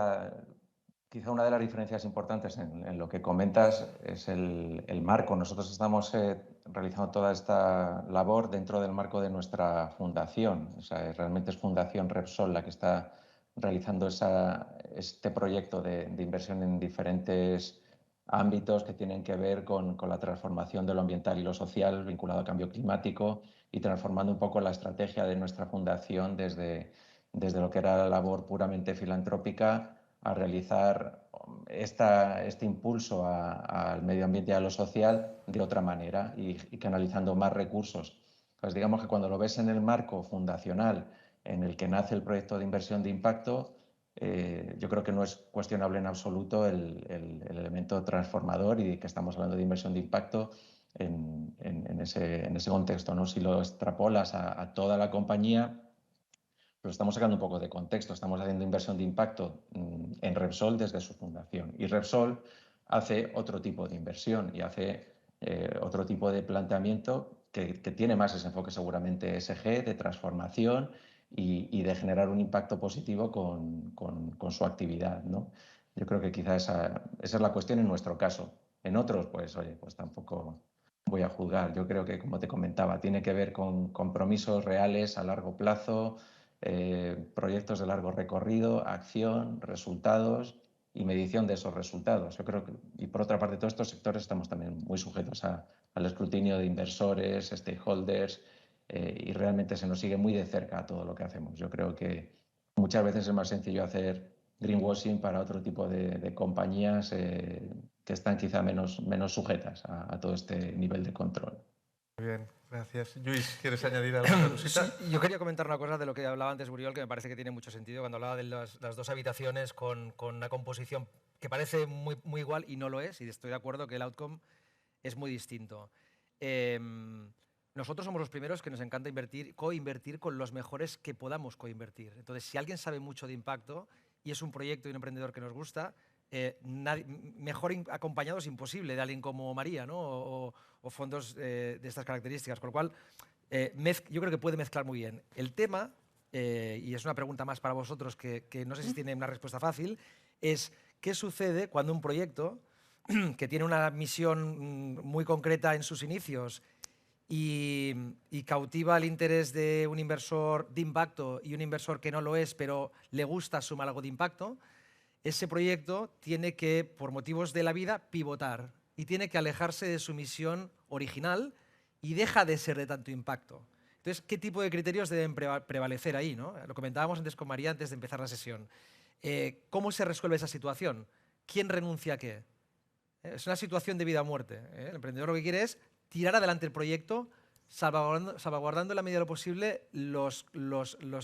Speaker 7: quizá una de las diferencias importantes en lo que comentas es el marco. Nosotros estamos realizando toda esta labor dentro del marco de nuestra fundación. O sea, realmente es Fundación Repsol la que está realizando este proyecto de inversión en diferentes ámbitos que tienen que ver con la transformación de lo ambiental y lo social vinculado al cambio climático y transformando un poco la estrategia de nuestra fundación desde lo que era la labor puramente filantrópica a realizar este impulso al medio ambiente y a lo social de otra manera y canalizando más recursos. Pues digamos que cuando lo ves en el marco fundacional en el que nace el proyecto de inversión de impacto, yo creo que no es cuestionable en absoluto el elemento transformador y que estamos hablando de inversión de impacto en ese contexto, ¿no? Si lo extrapolas a toda la compañía, lo estamos sacando un poco de contexto. Estamos haciendo inversión de impacto en Repsol desde su fundación. Y Repsol hace otro tipo de inversión y hace otro tipo de planteamiento que tiene más ese enfoque seguramente ESG, de transformación y de generar un impacto positivo con su actividad, ¿no? Yo creo que quizá esa es la cuestión en nuestro caso. En otros, pues, oye, pues tampoco voy a juzgar. Yo creo que, como te comentaba, tiene que ver con compromisos reales a largo plazo, proyectos de largo recorrido, acción, resultados y medición de esos resultados. Yo creo que, y por otra parte, todos estos sectores estamos también muy sujetos al escrutinio de inversores, stakeholders, y realmente se nos sigue muy de cerca a todo lo que hacemos. Yo creo que muchas veces es más sencillo hacer greenwashing para otro tipo de compañías que están quizá menos sujetas a todo este nivel de control.
Speaker 3: Muy bien, gracias. Luis, ¿quieres añadir alguna cosita?
Speaker 8: Sí, yo quería comentar una cosa de lo que hablaba antes Buriol, que me parece que tiene mucho sentido, cuando hablaba de las dos habitaciones con una composición que parece muy igual y no lo es, y estoy de acuerdo que el outcome es muy distinto. Nosotros somos los primeros que nos encanta coinvertir con los mejores que podamos coinvertir. Entonces, si alguien sabe mucho de impacto y es un proyecto y un emprendedor que nos gusta, mejor acompañado es imposible de alguien como María, ¿no? o fondos de estas características. Con lo cual, yo creo que puede mezclar muy bien. El tema, y es una pregunta más para vosotros que no sé si tiene una respuesta fácil, es ¿qué sucede cuando un proyecto que tiene una misión muy concreta en sus inicios y cautiva el interés de un inversor de impacto y un inversor que no lo es, pero le gusta sumar algo de impacto? Ese proyecto tiene que, por motivos de la vida, pivotar y tiene que alejarse de su misión original y deja de ser de tanto impacto. Entonces, ¿qué tipo de criterios deben prevalecer ahí, ¿no? Lo comentábamos antes con María antes de empezar la sesión. ¿Cómo se resuelve esa situación? ¿Quién renuncia a qué? Es una situación de vida o muerte. El emprendedor lo que quiere es tirar adelante el proyecto salvaguardando en la medida de lo posible los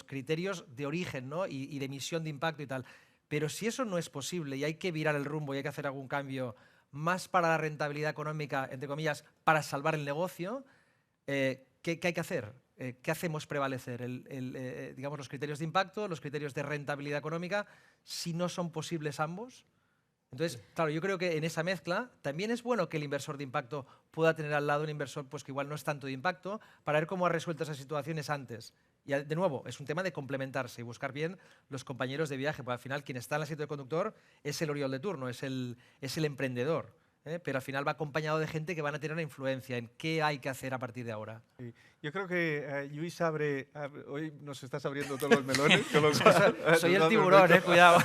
Speaker 8: criterios de origen, ¿no? y de emisión de impacto y tal. Pero si eso no es posible y hay que virar el rumbo y hay que hacer algún cambio más para la rentabilidad económica, entre comillas, para salvar el negocio, ¿qué hay que hacer? ¿Qué hacemos prevalecer? Digamos, los criterios de impacto, los criterios de rentabilidad económica, si no son posibles ambos. Entonces, claro, yo creo que en esa mezcla también es bueno que el inversor de impacto pueda tener al lado un inversor pues, que igual no es tanto de impacto, para ver cómo ha resuelto esas situaciones antes Y de nuevo, es un tema de complementarse y buscar bien los compañeros de viaje, porque al final quien está en el asiento de conductor es el Oriol de turno, es el emprendedor, pero al final va acompañado de gente que van a tener una influencia en qué hay que hacer a partir de ahora.
Speaker 3: Sí. Yo creo que Lluís hoy nos estás abriendo todos los melones.
Speaker 8: Soy el tiburón, cuidado.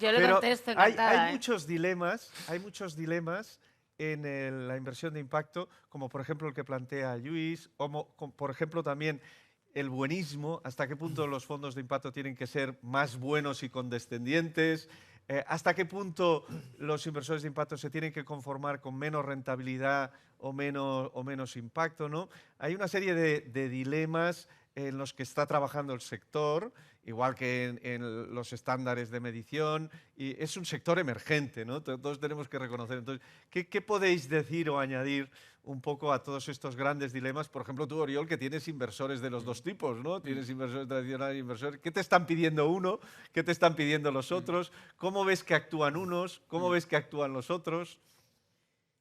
Speaker 5: Yo le
Speaker 3: Pero
Speaker 5: contesto, encantada.
Speaker 3: hay muchos dilemas en la inversión de impacto, como por ejemplo el que plantea Lluís, como por ejemplo también el buenismo, hasta qué punto los fondos de impacto tienen que ser más buenos y condescendientes, hasta qué punto los inversores de impacto se tienen que conformar con menos rentabilidad o menos impacto, ¿no? Hay una serie de dilemas en los que está trabajando el sector, igual que en los estándares de medición, y es un sector emergente, ¿no? Todos tenemos que reconocer. Entonces, ¿qué podéis decir o añadir un poco a todos estos grandes dilemas? Por ejemplo, tú, Oriol, que tienes inversores de los dos tipos, ¿no? Tienes inversores tradicionales e inversores. ¿Qué te están pidiendo uno? ¿Qué te están pidiendo los otros? ¿Cómo ves que actúan unos? ¿Cómo ves que actúan los otros?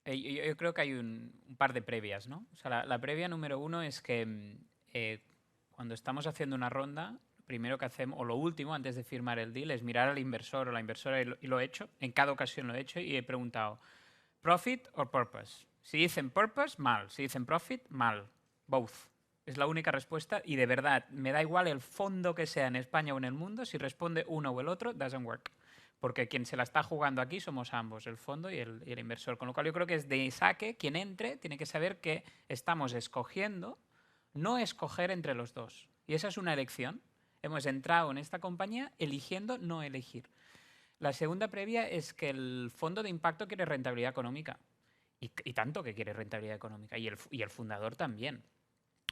Speaker 4: Yo creo que hay un par de previas, ¿no? O sea, la previa número uno es que cuando estamos haciendo una ronda, lo primero que hacemos, o lo último antes de firmar el deal, es mirar al inversor o la inversora, y lo he hecho, en cada ocasión lo he hecho, y he preguntado, ¿profit or purpose? Si dicen purpose, mal. Si dicen profit, mal. Both. Es la única respuesta, y de verdad, me da igual el fondo que sea en España o en el mundo, si responde uno o el otro, doesn't work. Porque quien se la está jugando aquí somos ambos, el fondo y el inversor. Con lo cual yo creo que es de saque, quien entre tiene que saber que estamos escogiendo, no escoger entre los dos. Y esa es una elección. Hemos entrado en esta compañía eligiendo no elegir. La segunda previa es que el fondo de impacto quiere rentabilidad económica. Y tanto que quiere rentabilidad económica. Y el fundador también.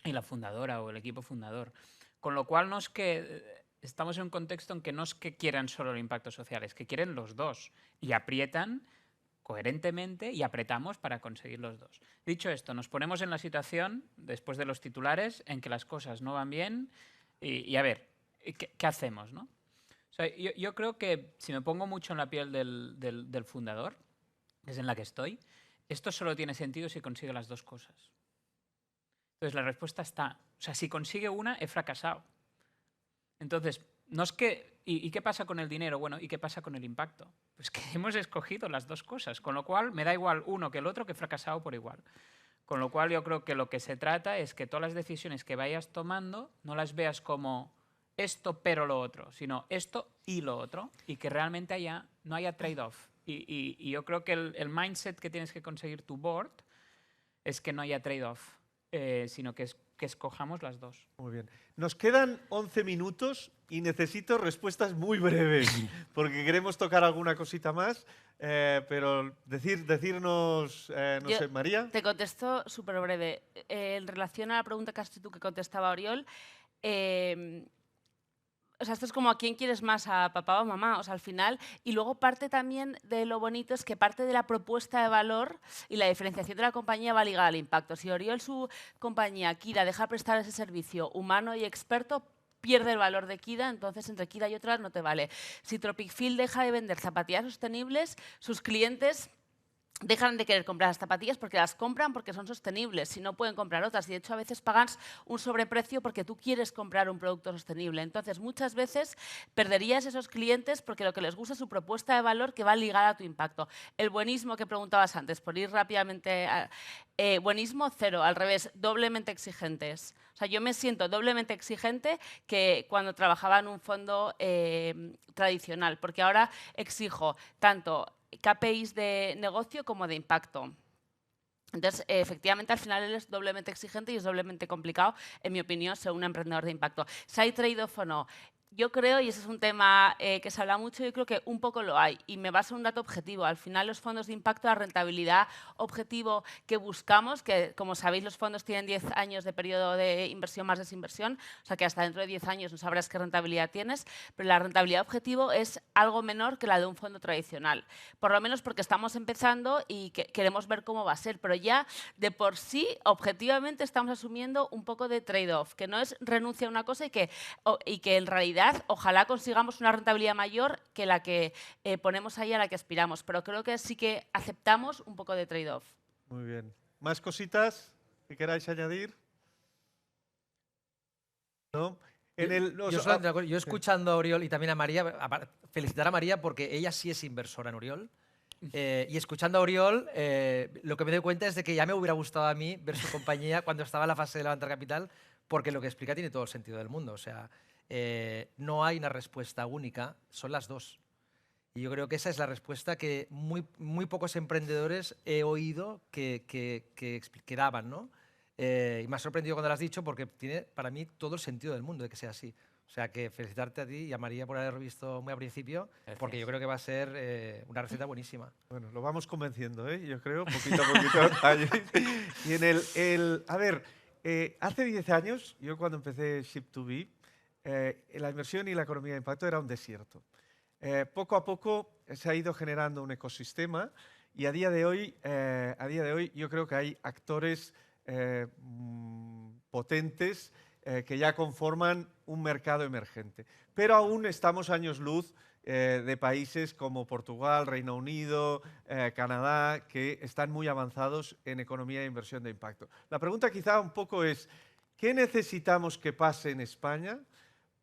Speaker 4: Y la fundadora o el equipo fundador. Con lo cual no es que estamos en un contexto en que no es que quieran solo el impacto social, es que quieren los dos. Y aprietan coherentemente y apretamos para conseguir los dos. Dicho esto, nos ponemos en la situación, después de los titulares, en que las cosas no van bien y a ver, ¿qué hacemos, no? O sea, yo creo que si me pongo mucho en la piel del fundador, que es en la que estoy, esto solo tiene sentido si consigue las dos cosas. Entonces la respuesta está, o sea, si consigue una, he fracasado. Entonces, no es que... ¿Y qué pasa con el dinero? Bueno, ¿y qué pasa con el impacto? Pues que hemos escogido las dos cosas, con lo cual me da igual uno que el otro, que he fracasado por igual. Con lo cual yo creo que lo que se trata es que todas las decisiones que vayas tomando no las veas como esto pero lo otro, sino esto y lo otro, y que realmente no haya trade-off. Y yo creo que el mindset que tienes que conseguir tu board es que no haya trade-off, sino que escojamos las dos.
Speaker 3: Muy bien. Nos quedan 11 minutos y necesito respuestas muy breves, porque queremos tocar alguna cosita más, pero decirnos, no sé, María.
Speaker 5: Te contesto súper breve. En relación a la pregunta que has hecho tú que contestaba Oriol, o sea, esto es como a quién quieres más, a papá o a mamá, o sea, al final. Y luego parte también de lo bonito es que parte de la propuesta de valor y la diferenciación de la compañía va ligada al impacto. Si Oriol, su compañía, Kida, deja prestar ese servicio humano y experto, pierde el valor de Kida, entonces entre Kida y otras no te vale. Si Tropic Field deja de vender zapatillas sostenibles, sus clientes dejan de querer comprar las zapatillas porque las compran porque son sostenibles, si no pueden comprar otras. Y de hecho a veces pagas un sobreprecio porque tú quieres comprar un producto sostenible. Entonces muchas veces perderías esos clientes porque lo que les gusta es su propuesta de valor que va ligada a tu impacto. El buenismo que preguntabas antes, por ir rápidamente, buenismo cero, al revés, doblemente exigentes. O sea, yo me siento doblemente exigente que cuando trabajaba en un fondo tradicional, porque ahora exijo tanto KPIs de negocio como de impacto. Entonces, efectivamente, al final él es doblemente exigente y es doblemente complicado, en mi opinión, ser un emprendedor de impacto. Si hay trade-off o no, yo creo, y ese es un tema que se habla mucho, yo creo que un poco lo hay. Y me baso en un dato objetivo. Al final, los fondos de impacto, la rentabilidad objetivo que buscamos, que como sabéis, los fondos tienen 10 años de periodo de inversión más desinversión, o sea que hasta dentro de 10 años no sabrás qué rentabilidad tienes, pero la rentabilidad objetivo es algo menor que la de un fondo tradicional. Por lo menos porque estamos empezando y queremos ver cómo va a ser, pero ya de por sí, objetivamente, estamos asumiendo un poco de trade-off, que no es renuncia a una cosa y que en realidad ojalá consigamos una rentabilidad mayor que la que ponemos ahí, a la que aspiramos, pero creo que sí que aceptamos un poco de trade-off.
Speaker 3: Muy bien. ¿Más cositas que queráis añadir? ¿no? Yo
Speaker 8: escuchando a Oriol y también a María, felicitar a María porque ella sí es inversora en Oriol. Y escuchando a Oriol, lo que me doy cuenta es de que ya me hubiera gustado a mí ver su compañía cuando estaba en la fase de levantar capital, porque lo que explica tiene todo el sentido del mundo. O sea, no hay una respuesta única, son las dos. Y yo creo que esa es la respuesta que muy pocos emprendedores he oído que daban, ¿no? Y me ha sorprendido cuando lo has dicho porque tiene para mí todo el sentido del mundo de que sea así. O sea, que felicitarte a ti y a María por haberlo visto muy al principio, porque yo creo que va a ser una receta buenísima.
Speaker 3: Bueno, lo vamos convenciendo, ¿eh? Yo creo, poquito a poquito. Y a ver, hace 10 años, yo cuando empecé Ship2B, la inversión y la economía de impacto era un desierto. Poco a poco se ha ido generando un ecosistema y a día de hoy yo creo que hay actores potentes que ya conforman un mercado emergente. Pero aún estamos años luz de países como Portugal, Reino Unido, Canadá, que están muy avanzados en economía e inversión de impacto. La pregunta quizá un poco es, ¿qué necesitamos que pase en España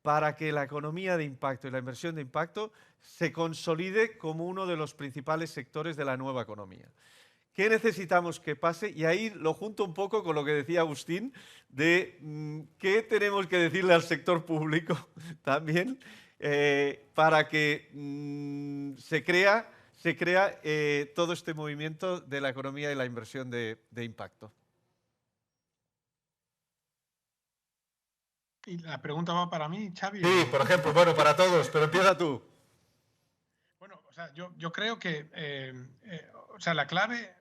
Speaker 3: para que la economía de impacto y la inversión de impacto se consolide como uno de los principales sectores de la nueva economía? ¿Qué necesitamos que pase? Y ahí lo junto un poco con lo que decía Agustín, de qué tenemos que decirle al sector público también para que se crea todo este movimiento de la economía y la inversión de impacto.
Speaker 6: ¿Y la pregunta va para mí, Xavi?
Speaker 3: Sí, por ejemplo, bueno, para todos, pero empieza tú.
Speaker 6: Bueno, o sea, yo creo que o sea, la clave,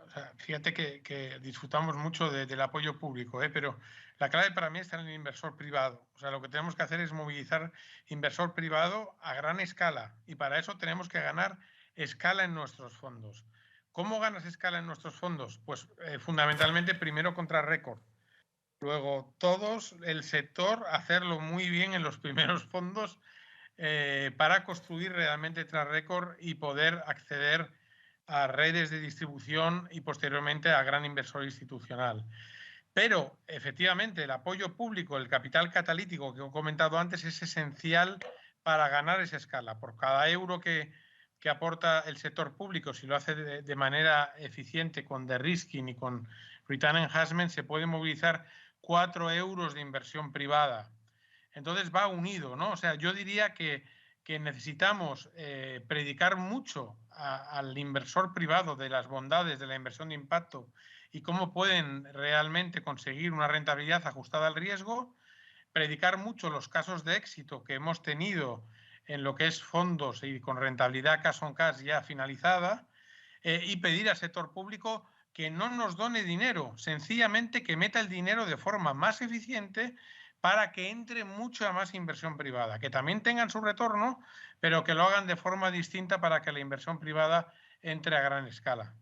Speaker 6: o sea, fíjate que disfrutamos mucho del apoyo público, pero la clave para mí está en el inversor privado. O sea, lo que tenemos que hacer es movilizar inversor privado a gran escala y para eso tenemos que ganar escala en nuestros fondos. ¿Cómo ganas escala en nuestros fondos? Pues fundamentalmente primero contra récord. Luego, el sector, hacerlo muy bien en los primeros fondos para construir realmente tras récord y poder acceder a redes de distribución y posteriormente a gran inversor institucional. Pero, efectivamente, el apoyo público, el capital catalítico que he comentado antes es esencial para ganar esa escala. Por cada euro que aporta el sector público, si lo hace de manera eficiente, con de-risking y con return enhancement, se puede movilizar 4 euros de inversión privada. Entonces va unido, ¿no? O sea, yo diría que necesitamos predicar mucho al inversor privado de las bondades de la inversión de impacto y cómo pueden realmente conseguir una rentabilidad ajustada al riesgo, predicar mucho los casos de éxito que hemos tenido en lo que es fondos y con rentabilidad cash on cash ya finalizada, y pedir al sector público que no nos done dinero, sencillamente que meta el dinero de forma más eficiente para que entre mucha más inversión privada, que también tengan su retorno, pero que lo hagan de forma distinta para que la inversión privada entre a gran escala.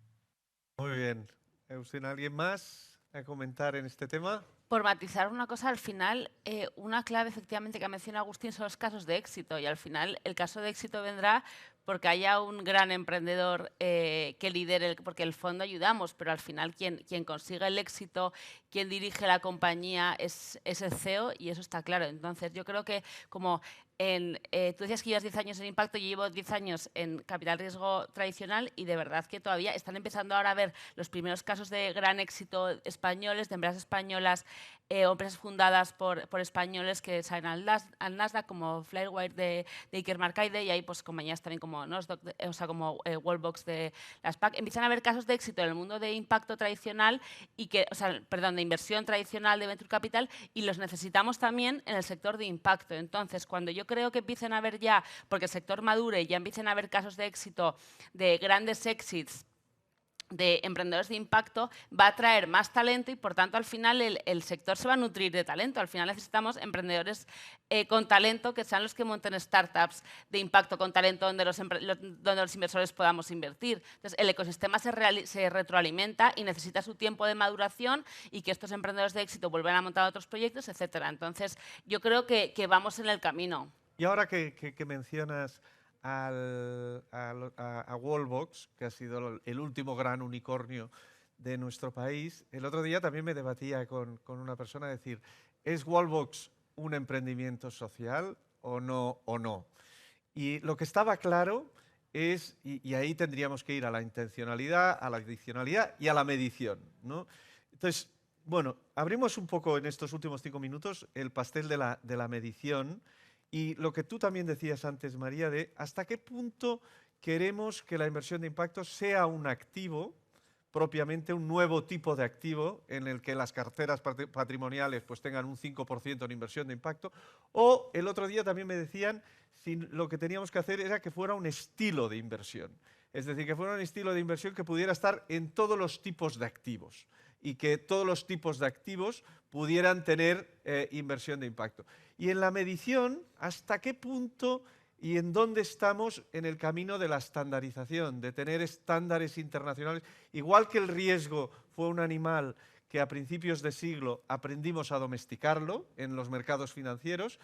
Speaker 3: Muy bien. Agustín, ¿alguien más a comentar en este tema?
Speaker 5: Por matizar una cosa, al final, una clave efectivamente que ha mencionado Agustín son los casos de éxito y al final el caso de éxito vendrá porque haya un gran emprendedor que lidere, porque el fondo ayudamos, pero al final quien consigue el éxito, quien dirige la compañía es el CEO y eso está claro. Entonces yo creo que como tú decías que llevas 10 años en impacto, yo llevo 10 años en capital riesgo tradicional y de verdad que todavía están empezando ahora a ver los primeros casos de gran éxito españoles, de empresas españolas o empresas fundadas por españoles que salen al Nasdaq, como Flywire de Iker Marcaide, y hay pues compañías también como Nasdaq, o sea, como Wallbox de las PAC. Empiezan a haber casos de éxito en el mundo de impacto tradicional de inversión tradicional de venture capital, y los necesitamos también en el sector de impacto. Entonces, cuando yo creo que empiecen a haber ya, porque el sector madure y ya empiecen a haber casos de éxito de grandes exits de emprendedores de impacto, va a traer más talento y por tanto al final el sector se va a nutrir de talento. Al final necesitamos emprendedores con talento que sean los que monten startups de impacto con talento donde los inversores podamos invertir. Entonces el ecosistema se retroalimenta y necesita su tiempo de maduración y que estos emprendedores de éxito vuelvan a montar otros proyectos, etcétera. Entonces yo creo que vamos en el camino.
Speaker 3: Y ahora que mencionas a Wallbox, que ha sido el último gran unicornio de nuestro país, el otro día también me debatía con una persona, decir, ¿es Wallbox un emprendimiento social o no? Y lo que estaba claro es, y ahí tendríamos que ir a la intencionalidad, a la adicionalidad y a la medición, ¿no? Entonces, bueno, abrimos un poco en estos últimos 5 minutos el pastel de la medición y lo que tú también decías antes, María, de hasta qué punto queremos que la inversión de impacto sea un activo, propiamente un nuevo tipo de activo en el que las carteras patrimoniales pues tengan un 5% en inversión de impacto, o el otro día también me decían si lo que teníamos que hacer era que fuera un estilo de inversión, es decir, que fuera un estilo de inversión que pudiera estar en todos los tipos de activos y que todos los tipos de activos pudieran tener inversión de impacto. Y en la medición, ¿hasta qué punto y en dónde estamos en el camino de la estandarización, de tener estándares internacionales? Igual que el riesgo fue un animal que a principios de siglo aprendimos a domesticarlo en los mercados financieros,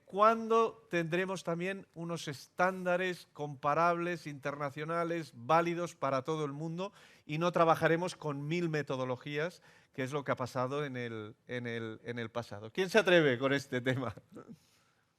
Speaker 3: ¿cuándo tendremos también unos estándares comparables, internacionales, válidos para todo el mundo y no trabajaremos con 1000 metodologías, que es lo que ha pasado en el pasado? ¿Quién se atreve con este tema?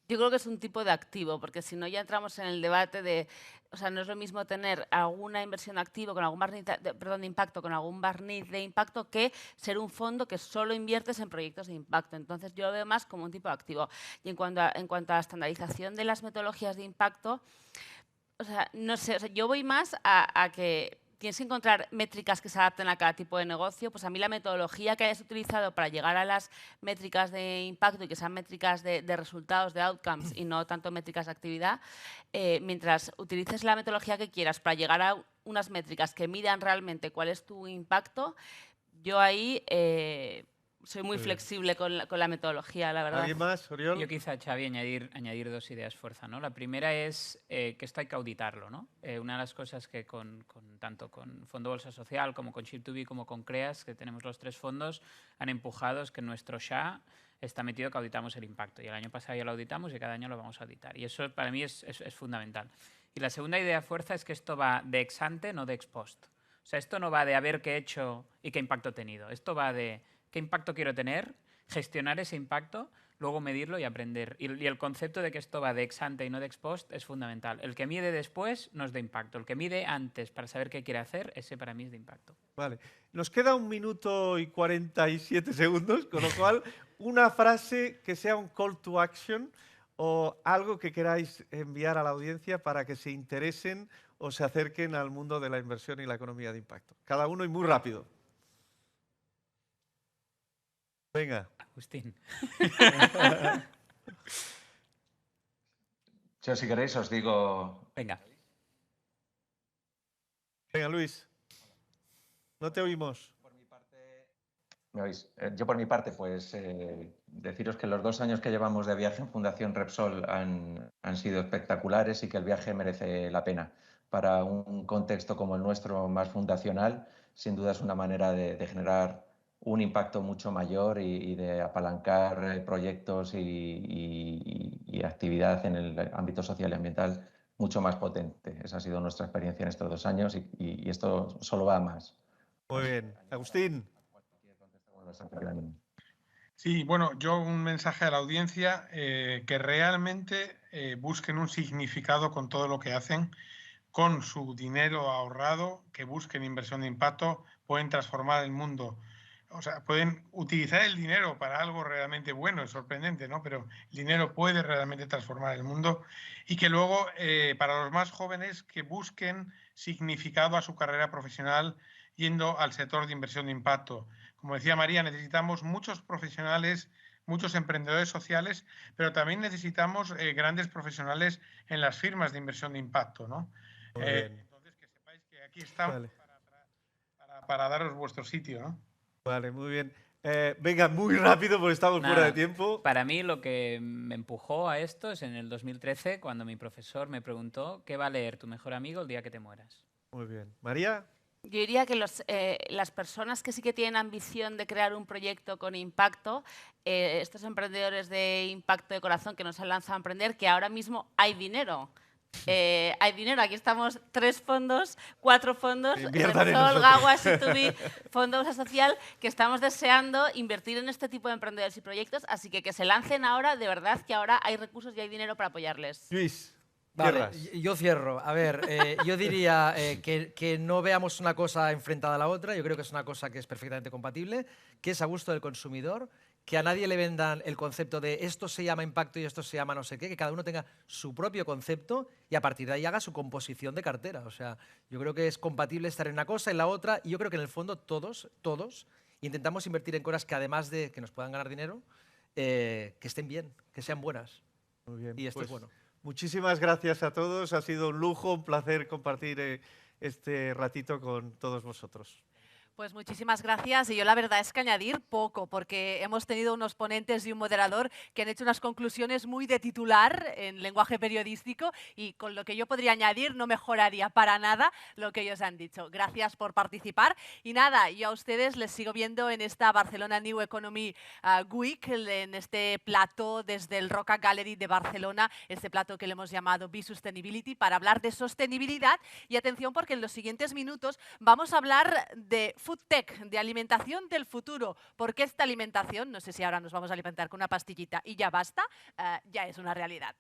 Speaker 5: Yo creo que es un tipo de activo, porque si no ya entramos en el debate de, o sea, no es lo mismo tener alguna inversión activo con algún barniz de impacto, con algún barniz de impacto, que ser un fondo que solo inviertes en proyectos de impacto. Entonces yo lo veo más como un tipo de activo. Y en cuanto a la estandarización de las metodologías de impacto, o sea, no sé, o sea, yo voy más a que tienes que encontrar métricas que se adapten a cada tipo de negocio. Pues a mí la metodología que hayas utilizado para llegar a las métricas de impacto y que sean métricas de resultados, de outcomes y no tanto métricas de actividad, mientras utilices la metodología que quieras para llegar a unas métricas que midan realmente cuál es tu impacto, yo ahí soy muy flexible con la metodología, la verdad.
Speaker 3: ¿Alguien más, Oriol?
Speaker 4: Yo quizá, Xavi, añadir 2 ideas fuerza, ¿no? La primera es que esto hay que auditarlo, ¿no? Una de las cosas que tanto con Fondo Bolsa Social como con Shift2B como con CREAS, que tenemos los 3 fondos, han empujado es que nuestro SHA está metido que auditamos el impacto. Y el año pasado ya lo auditamos y cada año lo vamos a auditar. Y eso para mí es fundamental. Y la segunda idea fuerza es que esto va de ex ante, no de ex post. O sea, esto no va de a ver qué he hecho y qué impacto he tenido. Esto va de qué impacto quiero tener, gestionar ese impacto, luego medirlo y aprender. Y el concepto de que esto va de ex ante y no de ex post es fundamental. El que mide después no es de impacto. El que mide antes para saber qué quiere hacer, ese para mí es de impacto.
Speaker 3: Vale. Nos queda 1 minuto y 47 segundos, con lo cual una frase que sea un call to action o algo que queráis enviar a la audiencia para que se interesen o se acerquen al mundo de la inversión y la economía de impacto. Cada uno y muy rápido. Venga.
Speaker 4: Agustín.
Speaker 7: Yo, si queréis, os digo...
Speaker 4: Venga.
Speaker 3: Venga, Luis. No te oímos.
Speaker 7: ¿Me oís? Yo, por mi parte, pues deciros que los 2 años que llevamos de viaje en Fundación Repsol han sido espectaculares y que el viaje merece la pena. Para un contexto como el nuestro, más fundacional, sin duda es una manera de generar un impacto mucho mayor y de apalancar proyectos y actividad en el ámbito social y ambiental mucho más potente. Esa ha sido nuestra experiencia en estos 2 años y esto solo va a más.
Speaker 3: Muy bien. Agustín.
Speaker 6: Sí, bueno, yo un mensaje a la audiencia, que realmente busquen un significado con todo lo que hacen, con su dinero ahorrado, que busquen inversión de impacto, pueden transformar el mundo. O sea, pueden utilizar el dinero para algo realmente bueno, es sorprendente, ¿no? Pero el dinero puede realmente transformar el mundo y que luego, para los más jóvenes, que busquen significado a su carrera profesional yendo al sector de inversión de impacto. Como decía María, necesitamos muchos profesionales, muchos emprendedores sociales, pero también necesitamos grandes profesionales en las firmas de inversión de impacto, ¿no? Entonces, que sepáis que aquí estamos, vale, para daros vuestro sitio, ¿no?
Speaker 3: Vale, muy bien. Venga, muy rápido porque estamos fuera de tiempo.
Speaker 4: Para mí lo que me empujó a esto es en el 2013, cuando mi profesor me preguntó ¿qué va a leer tu mejor amigo el día que te mueras?
Speaker 3: Muy bien. María.
Speaker 5: Yo diría que las personas que sí que tienen ambición de crear un proyecto con impacto, estos emprendedores de impacto de corazón que nos han lanzado a emprender, que ahora mismo hay dinero hay dinero. Aquí estamos 3 fondos, 4 fondos,
Speaker 3: Inviertan en
Speaker 5: Repsol,
Speaker 3: nosotros.
Speaker 5: Gagua, Situbi, Fondo Bolsa Social, que estamos deseando invertir en este tipo de emprendedores y proyectos, así que se lancen ahora, de verdad que ahora hay recursos y hay dinero para apoyarles.
Speaker 3: Luis,
Speaker 8: Vale,
Speaker 3: cierras.
Speaker 8: yo cierro. A ver, yo diría que no veamos una cosa enfrentada a la otra. Yo creo que es una cosa que es perfectamente compatible, que es a gusto del consumidor, que a nadie le vendan el concepto de esto se llama impacto y esto se llama no sé qué, que cada uno tenga su propio concepto y a partir de ahí haga su composición de cartera. O sea, yo creo que es compatible estar en una cosa, en la otra, y yo creo que en el fondo todos intentamos invertir en cosas que además de que nos puedan ganar dinero, que estén bien, que sean buenas.
Speaker 3: Muy bien.
Speaker 8: Y esto
Speaker 3: pues
Speaker 8: es bueno.
Speaker 3: Muchísimas gracias a todos. Ha sido un lujo, un placer compartir este ratito con todos vosotros.
Speaker 2: Pues muchísimas gracias y yo la verdad es que añadir poco porque hemos tenido unos ponentes y un moderador que han hecho unas conclusiones muy de titular en lenguaje periodístico y con lo que yo podría añadir no mejoraría para nada lo que ellos han dicho. Gracias por participar y nada, yo a ustedes les sigo viendo en esta Barcelona New Economy Week, en este plato desde el Roca Gallery de Barcelona, este plato que le hemos llamado Be Sustainability para hablar de sostenibilidad y atención porque en los siguientes minutos vamos a hablar de Food Tech, de alimentación del futuro, porque esta alimentación, no sé si ahora nos vamos a alimentar con una pastillita y ya basta, ya es una realidad.